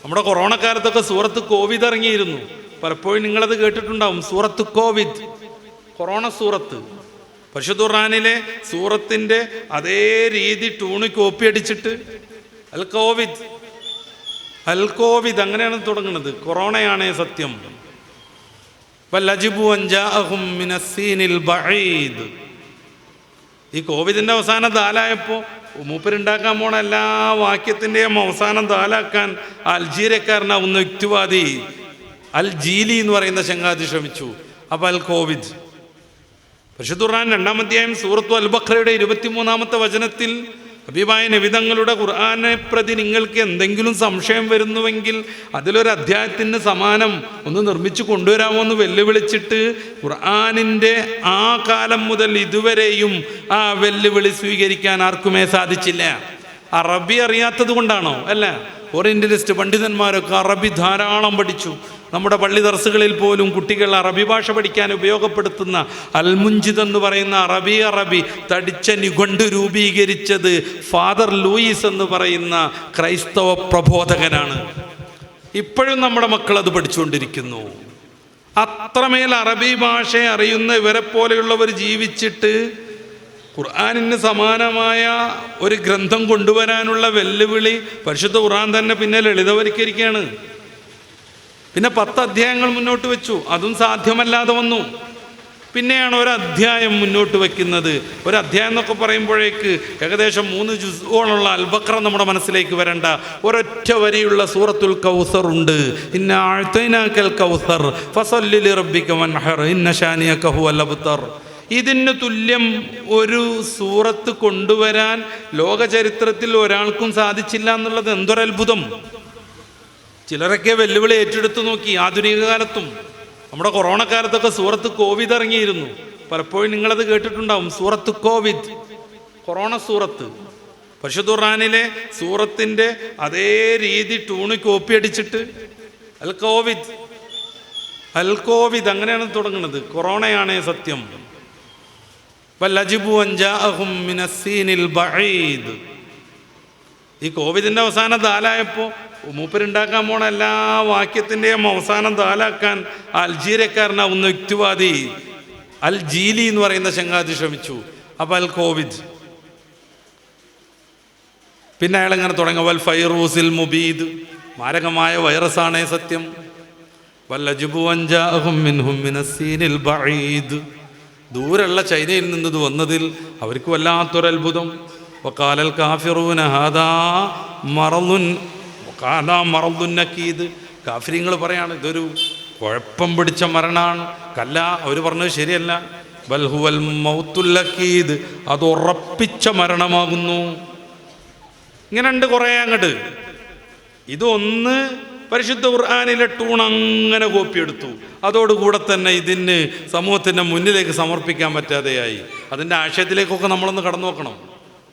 നമ്മുടെ കൊറോണ കാലത്തൊക്കെ സൂറത്ത് കോവിഡ് ഇറങ്ങിയിരുന്നു. പലപ്പോഴും നിങ്ങളത് കേട്ടിട്ടുണ്ടാവും. സൂറത്ത് കോവിഡ്, കൊറോണ സൂറത്ത്. പരിശുദ്ധ ഖുർആനിലെ സൂറത്തിൻ്റെ അതേ രീതി ടൂണ് കോപ്പി അടിച്ചിട്ട് അൽ കോവിഡ്, അൽ കോവിഡ് അങ്ങനെയാണ് തുടങ്ങുന്നത്. കൊറോണയാണേ സത്യം. വല്ലജിബു അൻജാഅഹും മിനസ്സീനിൽ ബഈദ്. ഈ കോവിഡിൻ്റെ അവസാനം ദാലായപ്പോൾ മൂപ്പരുണ്ടാക്കാൻ പോണ എല്ലാ വാക്യത്തിൻ്റെയും അവസാനം ദാലാക്കാൻ അൽജീരിയക്കാരനാവുന്ന യുക്തിവാദി അൽ ജീലി എന്ന് പറയുന്ന ചങ്ങാതി ശ്രമിച്ചു. അപ്പോൾ അൽ കോവിഡ്. പരിശുദ്ധ ഖുർആൻ 2-ാം അധ്യായം സൂറത്തു അൽ ബഖറയുടെ 23-ാമത്തെ വചനത്തിൽ ഹബീബായ നബി തങ്ങളുടെ ഖുർആനെ പ്രതി നിങ്ങൾക്ക് എന്തെങ്കിലും സംശയം വരുന്നുവെങ്കിൽ അതിലൊരു അധ്യായത്തിന് സമാനം ഒന്ന് നിർമ്മിച്ചു കൊണ്ടുവരാമോ എന്ന് വെല്ലുവിളിച്ചിട്ട് ഖുർആനിൻ്റെ ആ കാലം മുതൽ ഇതുവരെയും ആ വെല്ലുവിളി സ്വീകരിക്കാൻ ആർക്കുമേ സാധിച്ചില്ല. അറബി അറിയാത്തത് കൊണ്ടാണോ? അല്ല. ഓറിയന്റലിസ്റ്റ് പണ്ഡിതന്മാരൊക്കെ അറബി ധാരാളം പഠിച്ചു. നമ്മുടെ പള്ളി ദർസുകളിൽ പോലും കുട്ടികൾ അറബി ഭാഷ പഠിക്കാൻ ഉപയോഗപ്പെടുത്തുന്ന അൽമുഞ്ചിദ് എന്ന് പറയുന്ന അറബി തടിച്ച നിഘണ്ടു രൂപീകരിച്ചത് ഫാദർ ലൂയിസ് എന്ന് പറയുന്ന ക്രൈസ്തവ പ്രബോധകനാണ്. ഇപ്പോഴും നമ്മുടെ മക്കൾ അത് പഠിച്ചുകൊണ്ടിരിക്കുന്നു. അത്രമേൽ അറബി ഭാഷ അറിയുന്ന ഇവരെ പോലെയുള്ളവർ ജീവിച്ചിട്ട് ഖുർആനിന് സമാനമായ ഒരു ഗ്രന്ഥം കൊണ്ടുവരാനുള്ള വെല്ലുവിളി പരിശുദ്ധ ഖുർആൻ തന്നെ പിന്നെ ലളിതവൽക്കരിക്കുകയാണ്. പിന്നെ 10 അധ്യായങ്ങൾ മുന്നോട്ട് വെച്ചു, അതും സാധ്യമല്ലാതെ വന്നു. പിന്നെയാണ് ഒരു അധ്യായം മുന്നോട്ട് വയ്ക്കുന്നത്. ഒരു അധ്യായം എന്നൊക്കെ പറയുമ്പോഴേക്ക് ഏകദേശം 3 ജുസ്ഉകളുള്ള അൽ ബഖറ നമ്മുടെ മനസ്സിലേക്ക് വരണ്ട. ഒരൊറ്റ വരിയുള്ള സൂറത്തുൽ കൗസർ ഉണ്ട്. ഇന്ന അഅ്തൈനാകൽ കൗസർ ഫസല്ലി ലിറബ്ബിക വൻഹർ ഇന്ന ശാനിയക ഹുവൽ അബ്തർ. ഇതിന് തുല്യം ഒരു സൂറത്ത് കൊണ്ടുവരാൻ ലോക ചരിത്രത്തിൽ ഒരാൾക്കും സാധിച്ചില്ല എന്നുള്ളത് എന്തൊരത്ഭുതം. ചിലരൊക്കെ വെല്ലുവിളി ഏറ്റെടുത്തു നോക്കി. ആധുനിക കാലത്തും നമ്മുടെ കൊറോണ കാലത്തൊക്കെ സൂറത്ത് കോവിഡ് ഇറങ്ങിയിരുന്നു. പലപ്പോഴും നിങ്ങളത് കേട്ടിട്ടുണ്ടാവും. സൂറത്ത് കോവിഡ്, കൊറോണ സൂറത്ത്. പരിശുദ്ധ ഖുർആനിലെ സൂറത്തിൻ്റെ അതേ രീതി ടൂണ് കോപ്പി അടിച്ചിട്ട് അൽ കോവിഡ്, അൽ കോവിഡ് അങ്ങനെയാണ് തുടങ്ങുന്നത്. കൊറോണയാണേ സത്യം. വല്ലജിബു അൻജാഅഹും മിനസ്സീനിൽ ബഈദ്. ഈ കോവിഡിൻ്റെ അവസാനം ദാലായപ്പോൾ മൂപ്പരുണ്ടാക്കാൻ പോണ എല്ലാ വാക്യത്തിൻ്റെയും അവസാനം ദാലാക്കാൻ അൽജീരിയക്കാരനാവുന്ന യുക്തിവാദി അൽ ജീലി എന്ന് പറയുന്ന ചങ്ങാതി ശ്രമിച്ചു. അപ്പോൾ അൽ കോവിഡ്. പിന്നെ അയാളിങ്ങനെ തുടങ്ങി വൽ ഫൈറൂസിൽ മുബീദ്. മാരകമായ വൈറസാണേ സത്യം. വല്ലജിബു അൻജാഅഹും മിൻഹും മിനസ്സീനിൽ ബഈദ്. ദൂരമുള്ള ചൈനയിൽ നിന്നത് വന്നതിൽ അവർക്ക് വല്ലാത്തൊരത്ഭുതം. വഖാലൽ കാഫിറൂന ഹാദാ മറളുൻ നക്കീദ്. കാഫിരിങ്ങൾ പറയാണ് ഇതൊരു കുഴപ്പം പിടിച്ച മരണമാണ്. കല്ല, അവർ പറഞ്ഞത് ശരിയല്ല. ബൽ ഹുവൽ മൗത്തുൽ അക്കീദ്, അത് ഉറപ്പിച്ച മരണമാകുന്നു. ഇങ്ങനെയുണ്ട് കുറേ അങ്ങോട്ട്. ഇതൊന്ന് പരിശുദ്ധ ഖുർആനിലെ ടൂൺ അങ്ങനെ കോപ്പിയെടുത്തു. അതോടുകൂടെ തന്നെ ഇതിന് സമൂഹത്തിൻ്റെ മുന്നിലേക്ക് സമർപ്പിക്കാൻ പറ്റാതെയായി. അതിൻ്റെ ആശയത്തിലേക്കൊക്കെ നമ്മളൊന്ന് കടന്നു നോക്കണം.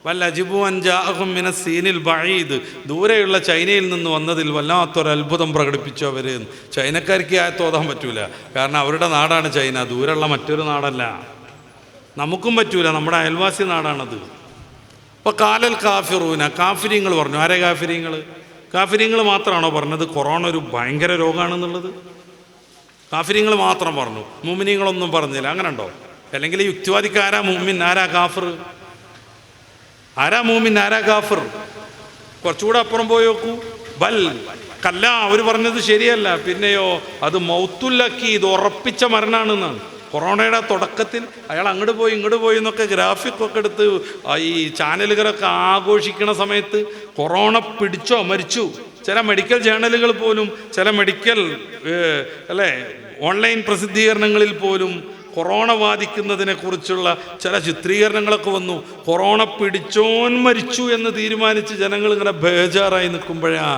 വല്ലജിബു അൻജാഅഹും മിനസ്സീനിൽ ബഈദ്. ദൂരെയുള്ള ചൈനയിൽ നിന്ന് വന്നതിൽ വല്ലാത്തൊരത്ഭുതം പ്രകടിപ്പിച്ചു അവർ. ചൈനക്കാർക്ക് തോതാൻ പറ്റൂല, കാരണം അവരുടെ നാടാണ് ചൈന, ദൂരെയുള്ള മറ്റൊരു നാടല്ല. നമുക്കും പറ്റൂല, നമ്മുടെ അയൽവാസി നാടാണത്. അപ്പോൾ കാലൽ കാഫിറൂന, കാഫിരിങ്ങൾ പറഞ്ഞു. ആരെ കാഫിരിങ്ങൾ? കാഫിരിങ്ങൾ മാത്രമാണോ പറഞ്ഞത് കൊറോണ ഒരു ഭയങ്കര രോഗമാണെന്നുള്ളത്? കാഫിരിങ്ങൾ മാത്രം പറഞ്ഞു, മുഅ്മിനീങ്ങളൊന്നും പറഞ്ഞില്ല. അങ്ങനെ ഉണ്ടോ? അല്ലെങ്കിൽ യുക്തിവാദിക്ക് ആരാ മുഅ്മിൻ, ആരാ കാഫിർ? ആരാ മുഅ്മിൻ, ആരാ കാഫിർ? കുറച്ചുകൂടെ അപ്പുറം പോയി നോക്കൂ. ബൽ കല്ല, അവർ പറഞ്ഞത് ശരിയല്ല. പിന്നെയോ അത് മൗത്തുല്ലക്കി, ഇത് ഉറപ്പിച്ച മരണമാണെന്നാണ്. കൊറോണയുടെ തുടക്കത്തിൽ അയാൾ അങ്ങോട്ട് പോയി ഇങ്ങോട്ട് പോയി എന്നൊക്കെ ഗ്രാഫിക്കൊക്കെ എടുത്ത് ഈ ചാനലുകളൊക്കെ ആഘോഷിക്കണ സമയത്ത് കൊറോണ പിടിച്ചോ മരിച്ചു. ചില മെഡിക്കൽ ജേണലുകൾ പോലും, ചില മെഡിക്കൽ ഓൺലൈൻ പ്രസിദ്ധീകരണങ്ങളിൽ പോലും കൊറോണ ബാധിക്കുന്നതിനെ കുറിച്ചുള്ള ചില ചിത്രീകരണങ്ങളൊക്കെ വന്നു. കൊറോണ പിടിച്ചോൻ മരിച്ചു എന്ന് തീരുമാനിച്ച് ജനങ്ങൾ ഇങ്ങനെ ബേജാറായി നിൽക്കുമ്പോഴാ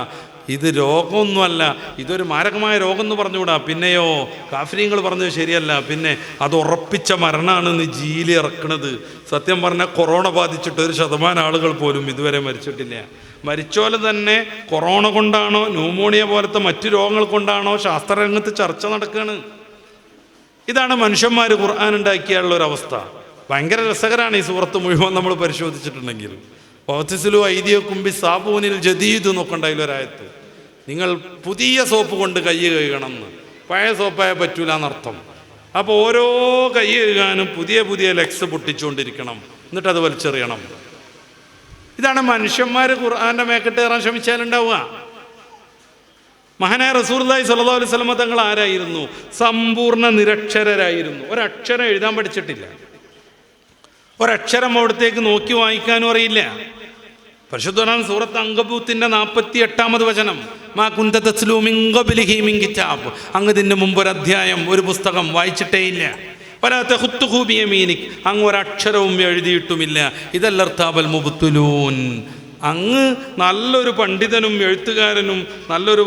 ഇത് രോഗമൊന്നുമല്ല, ഇതൊരു മാരകമായ രോഗം എന്ന് പറഞ്ഞുകൂടാ. പിന്നെയോ കാഫിരിങ്ങൾ പറഞ്ഞത് ശരിയല്ല, പിന്നെ അത് ഉറപ്പിച്ച മരണമാണെന്ന് ജീലി ഇറക്കണത്. സത്യം പറഞ്ഞാൽ കൊറോണ ബാധിച്ചിട്ട് 1% ആളുകൾ പോലും ഇതുവരെ മരിച്ചിട്ടില്ല. മരിച്ചോലെ തന്നെ കൊറോണ കൊണ്ടാണോ ന്യൂമോണിയ പോലത്തെ മറ്റു രോഗങ്ങൾ കൊണ്ടാണോ ശാസ്ത്രരംഗത്ത് ചർച്ച നടക്കുകയാണ്. ഇതാണ് മനുഷ്യന്മാർ ഖുർആൻ ഉണ്ടാക്കിയുള്ള ഒരവസ്ഥ. ഭയങ്കര രസകരമാണ് ഈ സൂറത്ത് മുഴുവൻ നമ്മൾ പരിശോധിച്ചിട്ടുണ്ടെങ്കിൽ. വഅ്തസിലു ഐദിയകും ബിസ്സാബൂനിൽ ജദീദ് എന്നൊക്കെ ഉണ്ടായില്ല ഒരായത്ത്. നിങ്ങൾ പുതിയ സോപ്പ് കൊണ്ട് കൈ കഴുകണം എന്ന്. പഴയ സോപ്പായ പറ്റൂല എന്നർത്ഥം. അപ്പോൾ ഓരോ കൈ കഴുകാനും പുതിയ പുതിയ ലെക്സ് പൊട്ടിച്ചുകൊണ്ടിരിക്കണം, എന്നിട്ടത് വലിച്ചെറിയണം. ഇതാണ് മനുഷ്യന്മാർ ഖുർആൻ്റെ മേക്കെട്ട് കയറാൻ ശ്രമിച്ചാലുണ്ടാവുക. മഹാനായ റസൂലുള്ളാഹി സ്വല്ലല്ലാഹു അലൈഹി വസല്ലം തങ്ങൾ ആരായിരുന്നു? സമ്പൂർണ്ണ നിരക്ഷരരായിരുന്നു. ഒരക്ഷരം എഴുതാൻ പഠിച്ചിട്ടില്ല, ഒരക്ഷരം അവിടത്തേക്ക് നോക്കി വായിക്കാനും അറിയില്ല. പരിശുദ്ധ സൂറത്ത് അങ്കബൂത്തിന്റെ 48-ാമത് വചനം, മാ കുന്ത തത്ലൂ മിൻ ഖബ്ലിഹി മിൻ കിതാബ്, അങ്ങ് ഇതിന് മുമ്പ് ഒരു അധ്യായം, ഒരു പുസ്തകം വായിച്ചിട്ടേ ഇല്ല. വലാ തഖുത്തുഹു ബിയമീനിക്, അങ്ങ് ഒരക്ഷരവും എഴുതിയിട്ടുമില്ല. ഇദല്ലർതാബൽ മുബ്തിലൂൻ, അങ്ങ് നല്ലൊരു പണ്ഡിതനും എഴുത്തുകാരനും നല്ലൊരു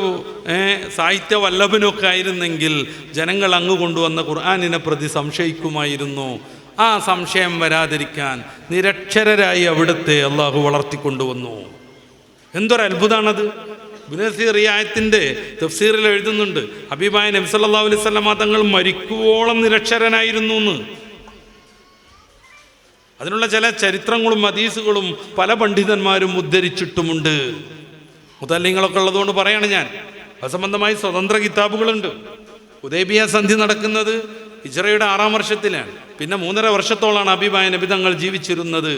സാഹിത്യ വല്ലഭനൊക്കെ ആയിരുന്നെങ്കിൽ ജനങ്ങൾ അങ്ങ് കൊണ്ടുവന്ന ഖുർആനിനെ പ്രതി സംശയിക്കുമായിരുന്നു. ആ സംശയം വരാതിരിക്കാൻ നിരക്ഷരരായി അവിടുത്തെ അള്ളാഹു വളർത്തിക്കൊണ്ടുവന്നു. എന്തൊരത്ഭുതമാണത്! ബിനസീർ ഈ ആയത്തിൻ്റെ തഫ്സീറിൽ എഴുതുന്നുണ്ട്, ഹബീബായ നബി സല്ലല്ലാഹു അലൈഹി വസല്ലമ തങ്ങൾ മരിക്കുവോളം നിരക്ഷരനായിരുന്നു എന്ന്. അതിനുള്ള ചില ചരിത്രങ്ങളും ഹദീസുകളും പല പണ്ഡിതന്മാരും ഉദ്ധരിച്ചിട്ടുമുണ്ട്. മുതല്ലിങ്ങളൊക്കെ ഉള്ളതുകൊണ്ട് പറയാണ് ഞാൻ. അത് സംബന്ധമായി സ്വതന്ത്ര കിതാബുകളുണ്ട്. ഹുദൈബിയ സന്ധി നടക്കുന്നത് ഹിജ്റയുടെ 6-ാം വർഷത്തിലാണ്. പിന്നെ 3.5 വർഷത്തോളാണ് ഹബീബായ നബി തങ്ങൾ ജീവിച്ചിരുന്നത്.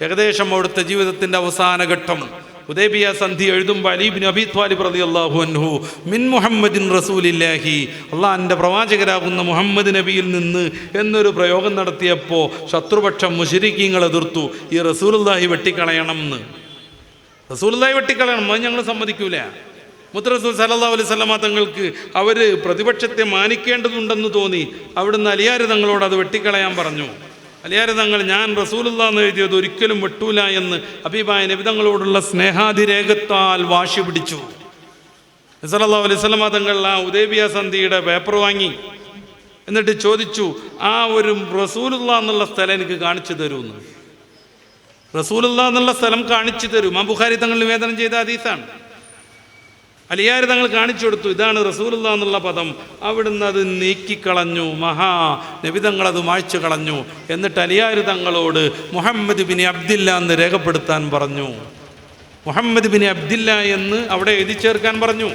ഏകദേശം അവിടുത്തെ ജീവിതത്തിൻ്റെ അവസാന ഘട്ടം. ഹുദൈബിയ സന്ധി എഴുതുമ്പോൾ അലി ഇബ്നു അബീ ത്വാലിബ് റളിയല്ലാഹു അൻഹു മിൻ മുഹമ്മദിൻ റസൂലില്ലാഹി, അള്ളാഹിൻ്റെ പ്രവാചകരാകുന്ന മുഹമ്മദ് നബിയിൽ നിന്ന് എന്നൊരു പ്രയോഗം നടത്തിയപ്പോൾ ശത്രുപക്ഷം മുശ്രിക്കീങ്ങൾ എതിർത്തു, ഈ റസൂലുള്ളാഹി വെട്ടിക്കളയണം എന്ന്. റസൂലുള്ളാഹി വെട്ടിക്കളയണം, അത് ഞങ്ങൾ സമ്മതിക്കൂല. മുത്ത് റസൂൽ സല്ലല്ലാഹു അലൈഹി വസല്ലമ തങ്ങൾക്ക് അവർ പ്രതിപക്ഷത്തെ മാനിക്കേണ്ടതുണ്ടെന്ന് തോന്നി. അവിടുന്ന് അലിയാർ തങ്ങളോട് അത് വെട്ടിക്കളയാൻ പറഞ്ഞു. അലിയാർ തങ്ങൾ, ഞാൻ റസൂലുള്ളാഹി എന്ന് എഴുതിയത് ഒരിക്കലും വെട്ടൂല എന്ന് ഹബീബായ നബി തങ്ങളോടുള്ള സ്നേഹാതിരേകത്താൽ വാശി പിടിച്ചു. സല്ലല്ലാഹു അലൈഹി വസല്ലമ തങ്ങൾ ആ ഹുദൈബിയ സന്ധിയുടെ പേപ്പർ വാങ്ങി. എന്നിട്ട് ചോദിച്ചു, ആ ഒരു റസൂലുള്ളാഹി എന്നുള്ള സ്ഥലം എനിക്ക് കാണിച്ചു തരുമെന്ന്. റസൂലുള്ളാഹി എന്നുള്ള സ്ഥലം കാണിച്ചു തരൂ. ഇമാം ബുഖാരി തങ്ങൾ നിവേദനം ചെയ്ത ഹദീസാണ്. അലിയാർ തങ്ങൾ കാണിച്ചു കൊടുത്തു, ഇതാണ് റസൂലുള്ളാഹി എന്നുള്ള പദം. അവിടുന്ന് അത് നീക്കിക്കളഞ്ഞു. നബി തങ്ങൾ അത് മായ്ച്ചു കളഞ്ഞു. എന്നിട്ട് അലിയാർ തങ്ങളോട് മുഹമ്മദ് ബിൻ അബ്ദില്ല എന്ന് രേഖപ്പെടുത്താൻ പറഞ്ഞു. മുഹമ്മദ് ബിൻ അബ്ദില്ല എന്ന് അവിടെ എഴുതി ചേർക്കാൻ പറഞ്ഞു.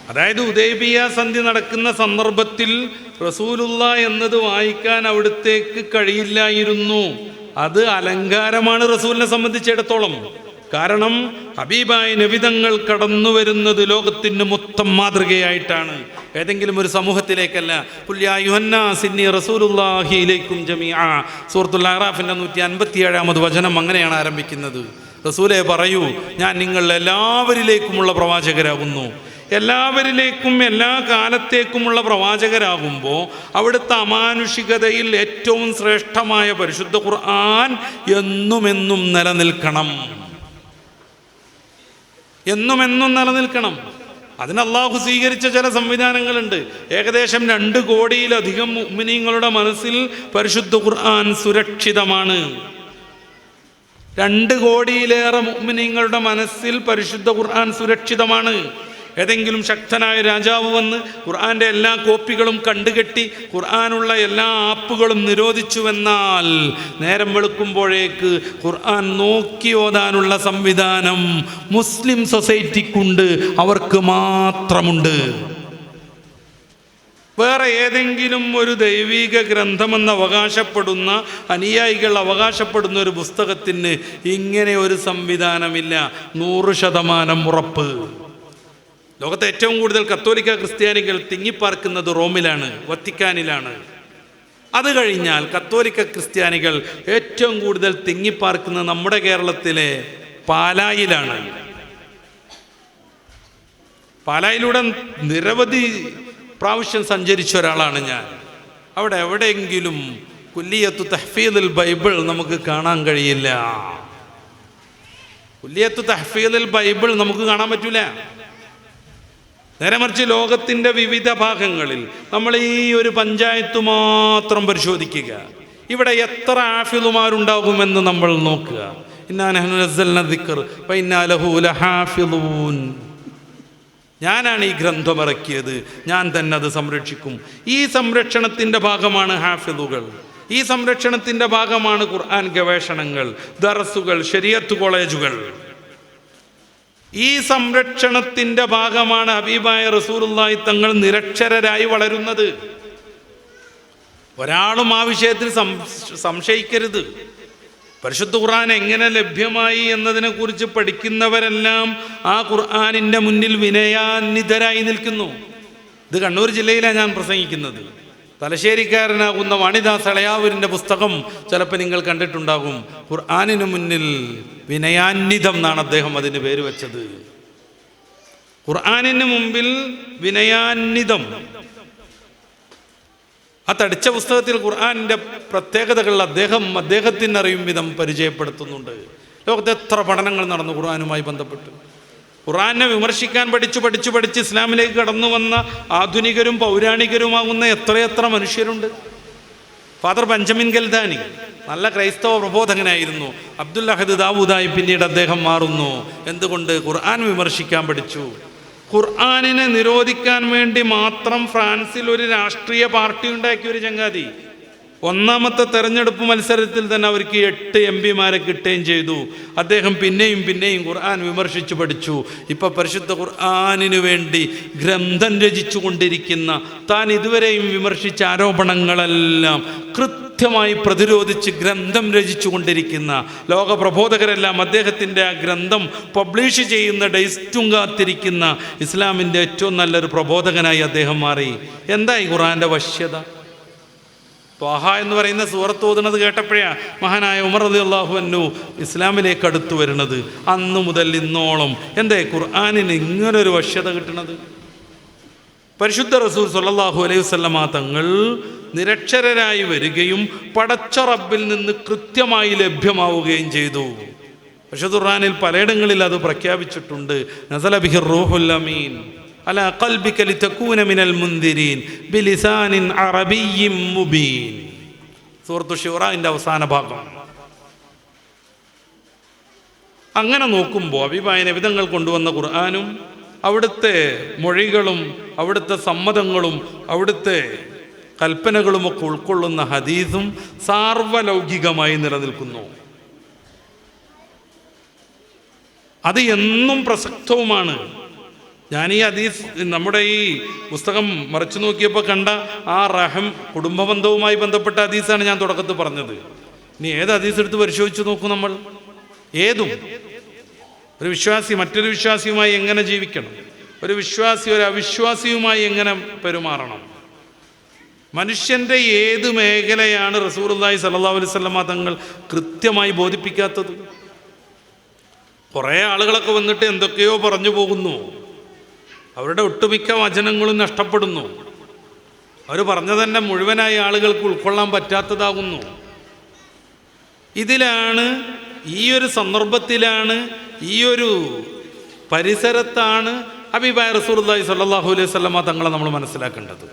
അതായത് ഹുദൈബിയ സന്ധി നടക്കുന്ന സന്ദർഭത്തിൽ റസൂലുള്ളാഹി എന്നത് വായിക്കാൻ അവിടുത്തേക്ക് കഴിയില്ലായിരുന്നു. അത് അലങ്കാരമാണ് റസൂലിനെ സംബന്ധിച്ചിടത്തോളം. കാരണം ഹബീബായ നബിതങ്ങൾ കടന്നു വരുന്നത് ലോകത്തിന് മൊത്തം മാതൃകയായിട്ടാണ്, ഏതെങ്കിലും ഒരു സമൂഹത്തിലേക്കല്ല. ഖുൽ യാ അയ്യുഹന്നാസ് ഇന്നി റസൂലുള്ളാഹി ഇലൈക്കും ജമീഅ, സൂറത്തുൽ അഅറാഫിന്റെ 157-ാമത് വചനം അങ്ങനെയാണ് ആരംഭിക്കുന്നത്. റസൂലേ പറയൂ, ഞാൻ നിങ്ങൾ എല്ലാവരിലേക്കുമുള്ള പ്രവാചകരാകുന്നു. എല്ലാവരിലേക്കും എല്ലാ കാലത്തേക്കുമുള്ള പ്രവാചകരാകുമ്പോൾ അവിടുത്തെ അമാനുഷികതയിൽ ഏറ്റവും ശ്രേഷ്ഠമായ പരിശുദ്ധ ഖുർആൻ എന്നുമെന്നും നിലനിൽക്കണം, എന്നുമെന്നും നിലനിൽക്കണം. അതിന് അള്ളാഹു സ്വീകരിച്ച ചില സംവിധാനങ്ങളുണ്ട്. ഏകദേശം 2 കോടിയിലധികം മുഅ്മിനീങ്ങളുടെ മനസ്സിൽ പരിശുദ്ധ ഖുർആൻ സുരക്ഷിതമാണ്. 2 കോടിയിലേറെ മുഅ്മിനീങ്ങളുടെ മനസ്സിൽ പരിശുദ്ധ ഖുർആൻ സുരക്ഷിതമാണ്. ഏതെങ്കിലും ശക്തനായ രാജാവ് വന്ന് ഖുർആൻ്റെ എല്ലാ കോപ്പികളും കണ്ടുകെട്ടി ഖുർആനുള്ള എല്ലാ ആപ്പുകളും നിരോധിച്ചുവെന്നാൽ നേരം വെളുക്കുമ്പോഴേക്ക് ഖുർആൻ നോക്കി ഓതാനുള്ള സംവിധാനം മുസ്ലിം സൊസൈറ്റിക്കുണ്ട്, അവർക്ക് മാത്രമുണ്ട്. വേറെ ഏതെങ്കിലും ഒരു ദൈവിക ഗ്രന്ഥമെന്ന് അവകാശപ്പെടുന്ന അനുയായികൾ അവകാശപ്പെടുന്ന ഒരു പുസ്തകത്തിന് ഇങ്ങനെ ഒരു സംവിധാനമില്ല. 100% ഉറപ്പ്. ലോകത്തെ ഏറ്റവും കൂടുതൽ കത്തോലിക്ക ക്രിസ്ത്യാനികൾ തിങ്ങിപ്പാർക്കുന്നത് റോമിലാണ്, വത്തിക്കാനിലാണ്. അത് കഴിഞ്ഞാൽ കത്തോലിക്ക ക്രിസ്ത്യാനികൾ ഏറ്റവും കൂടുതൽ തിങ്ങിപ്പാർക്കുന്നത് നമ്മുടെ കേരളത്തിലെ പാലായിലാണ്. പാലായിലൂടെ നിരവധി പ്രാവശ്യം സഞ്ചരിച്ച ഒരാളാണ് ഞാൻ. അവിടെ എവിടെയെങ്കിലും കുല്ലിയത്തു തഹ്ഫീദുൽ ബൈബിൾ നമുക്ക് കാണാൻ കഴിയില്ല. കുല്ലിയത്തു തഹ്ഫീദുൽ ബൈബിൾ നമുക്ക് കാണാൻ പറ്റൂല. നേരെ മറിച്ച് ലോകത്തിൻ്റെ വിവിധ ഭാഗങ്ങളിൽ നമ്മൾ ഈ ഒരു പഞ്ചായത്ത് മാത്രം പരിശോധിക്കുക, ഇവിടെ എത്ര ഹാഫിളുമാരുണ്ടാകുമെന്ന് നമ്മൾ നോക്കുക. ഇന്നാ നഹ്നു നസ്സൽനാ ദിക്ർ വഇന്നാ ലഹു ലഹാഫിളൂൻ. ഞാനാണ് ഈ ഗ്രന്ഥം ഇറക്കിയത്, ഞാൻ തന്നെ അത് സംരക്ഷിക്കും. ഈ സംരക്ഷണത്തിൻ്റെ ഭാഗമാണ് ഹാഫിളുകൾ. ഈ സംരക്ഷണത്തിൻ്റെ ഭാഗമാണ് ഖുർആൻ ഗവേഷണങ്ങൾ, ദർസുകൾ, ശരീഅത്ത് കോളേജുകൾ. ഈ സംരക്ഷണത്തിൻ്റെ ഭാഗമാണ് ഹബീബായ റസൂലുള്ളാഹി തങ്ങൾ നിരക്ഷരരായി വളരുന്നത്. ഒരാളും ആ വിഷയത്തിൽ സംശയിക്കരുത്. പരിശുദ്ധ ഖുർആൻ എങ്ങനെ ലഭ്യമായി എന്നതിനെക്കുറിച്ച് പഠിക്കുന്നവരെല്ലാം ആ ഖുർആനിൻ്റെ മുന്നിൽ വിനയാന്വിതരായി നിൽക്കുന്നു. ഇത് കണ്ണൂർ ജില്ലയിലാണ് ഞാൻ പ്രസംഗിക്കുന്നത്. തലശ്ശേരിക്കാരനാകുന്ന വാണിദാസ് അളയാവൂരിൻ്റെ പുസ്തകം ചിലപ്പോൾ നിങ്ങൾ കണ്ടിട്ടുണ്ടാകും. ഖുർആനിന് മുന്നിൽ വിനയാന്വിതം എന്നാണ് അദ്ദേഹം അതിന് പേര് വെച്ചത്. ഖുർആനിന് മുമ്പിൽ വിനയാന്വിതം. ആ തടിച്ച പുസ്തകത്തിൽ ഖുർആനിൻ്റെ പ്രത്യേകതകൾ അദ്ദേഹത്തിനറിയും വിധം പരിചയപ്പെടുത്തുന്നുണ്ട്. ലോകത്ത് എത്ര പഠനങ്ങൾ നടന്നു ഖുർആനുമായി ബന്ധപ്പെട്ട്. ഖുർആനെ വിമർശിക്കാൻ പഠിച്ച് ഇസ്ലാമിലേക്ക് കടന്നു വന്ന ആധുനികരും പൗരാണികരുമാകുന്ന എത്രയെത്ര മനുഷ്യരുണ്ട്. ഫാദർ ബെഞ്ചമിൻ ഗൽദാനി നല്ല ക്രൈസ്തവ പ്രബോധകനായിരുന്നു. അബ്ദുൽ അഹദ് ദാവൂദായി പിന്നീട് അദ്ദേഹം മാറുന്നു. എന്തുകൊണ്ട്? ഖുർആൻ വിമർശിക്കാൻ പഠിച്ചു. ഖുർആനിനെ നിരോധിക്കാൻ വേണ്ടി മാത്രം ഫ്രാൻസിൽ ഒരു രാഷ്ട്രീയ പാർട്ടി ഉണ്ടാക്കിയ ഒരു ചങ്ങാതി. ഒന്നാമത്തെ തെരഞ്ഞെടുപ്പ് മത്സരത്തിൽ തന്നെ അവർക്ക് 8 MP കിട്ടുകയും ചെയ്തു. അദ്ദേഹം പിന്നെയും ഖുർആൻ വിമർശിച്ചു പഠിച്ചു. ഇപ്പം പരിശുദ്ധ ഖുർആനിനു വേണ്ടി ഗ്രന്ഥം രചിച്ചു കൊണ്ടിരിക്കുന്ന, താൻ ഇതുവരെയും വിമർശിച്ച ആരോപണങ്ങളെല്ലാം കൃത്യമായി പ്രതിരോധിച്ച് ഗ്രന്ഥം രചിച്ചു കൊണ്ടിരിക്കുന്ന ലോകപ്രബോധകരെല്ലാം അദ്ദേഹത്തിൻ്റെ ആ ഗ്രന്ഥം പബ്ലിഷ് ചെയ്യുന്ന ഡേറ്റും കാത്തിരിക്കുന്ന ഇസ്ലാമിൻ്റെ ഏറ്റവും നല്ലൊരു പ്രബോധകനായി അദ്ദേഹം മാറി. എന്തായി ഖുർആൻ്റെ വശ്യത? ത്വാഹ എന്ന് പറയുന്ന സൂറത്ത് ഓതുന്നത് കേട്ടപ്പോഴാ മഹാനായ ഉമർ റളിയല്ലാഹു അൻഹു ഇസ്ലാമിലേക്ക് അടുത്തു വരുന്നത്. അന്ന് മുതൽ ഇന്നോളം എന്തേ ഖുർആനിന് ഇങ്ങനൊരു വശ്യത കിട്ടുന്നത്? പരിശുദ്ധ റസൂൽ സ്വല്ലല്ലാഹു അലൈഹി വസല്ലമ തങ്ങൾ നിരക്ഷരരായി വരികയും പടച്ച റബ്ബിൽ നിന്ന് കൃത്യമായി ലഭ്യമാവുകയും ചെയ്തു. പരിശുദ്ധ ഖുർആനിൽ പലയിടങ്ങളിൽ അത് പ്രഖ്യാപിച്ചിട്ടുണ്ട്. നസല ബിഹിർ റൂഹുൽ അമീൻ അലാ ഖൽബിക ലിതകൂന മിനൽ മുൻദിരീൻ ബിലിസാനിൻ അറബിയ്യിൻ മുബീൻ. സൂറത്തു ശൂറാന്റെ അവസാന ഭാഗം. അങ്ങനെ നോക്കുമ്പോൾ ഹബീബായ നബി തങ്ങൾ കൊണ്ടുവന്ന ഖുർആനും അവിടുത്തെ മൊഴികളും അവിടുത്തെ സമ്മതങ്ങളും അവിടുത്തെ കൽപ്പനകളുമൊക്കെ ഉൾക്കൊള്ളുന്ന ഹദീസും സാർവലൗകികമായി നിലനിൽക്കുന്നു. അത് എന്നും പ്രസക്തവുമാണ്. ഞാൻ ഈ ഹദീസ് നമ്മുടെ ഈ പുസ്തകം മറിച്ചു നോക്കിയപ്പോൾ കണ്ട ആ കുടുംബബന്ധവുമായി ബന്ധപ്പെട്ട ഹദീസാണ് ഞാൻ തുടക്കത്തിൽ പറഞ്ഞത്. ഇനി ഏത് ഹദീസ് എടുത്ത് പരിശോധിച്ച് നോക്കും നമ്മൾ. ഏതും ഒരു വിശ്വാസി മറ്റൊരു വിശ്വാസിയുമായി എങ്ങനെ ജീവിക്കണം, ഒരു വിശ്വാസി ഒരു അവിശ്വാസിയുമായി എങ്ങനെ പെരുമാറണം, മനുഷ്യൻ്റെ ഏത് മേഖലയാണ് റസൂലുള്ളാഹി സ്വല്ലല്ലാഹു അലൈഹി വസല്ലമ തങ്ങൾ കൃത്യമായി ബോധിപ്പിക്കാത്തത്? കുറേ ആളുകളൊക്കെ വന്നിട്ട് എന്തൊക്കെയോ പറഞ്ഞു പോകുന്നു. അവരുടെ ഒട്ടുമിക്ക വചനങ്ങളും നഷ്ടപ്പെടുന്നു. അവർ പറഞ്ഞു തന്നെ മുഴുവനായി ആളുകൾക്ക് ഉൾക്കൊള്ളാൻ പറ്റാത്തതാകുന്നു. ഇതിലാണ്, ഈ ഒരു സന്ദർഭത്തിലാണ്, ഈ ഒരു പരിസരത്താണ് ഹബീബായ റസൂലുള്ളാഹി സ്വല്ലല്ലാഹു അലൈഹി വസല്ലമ തങ്ങളെ നമ്മൾ മനസ്സിലാക്കേണ്ടത്.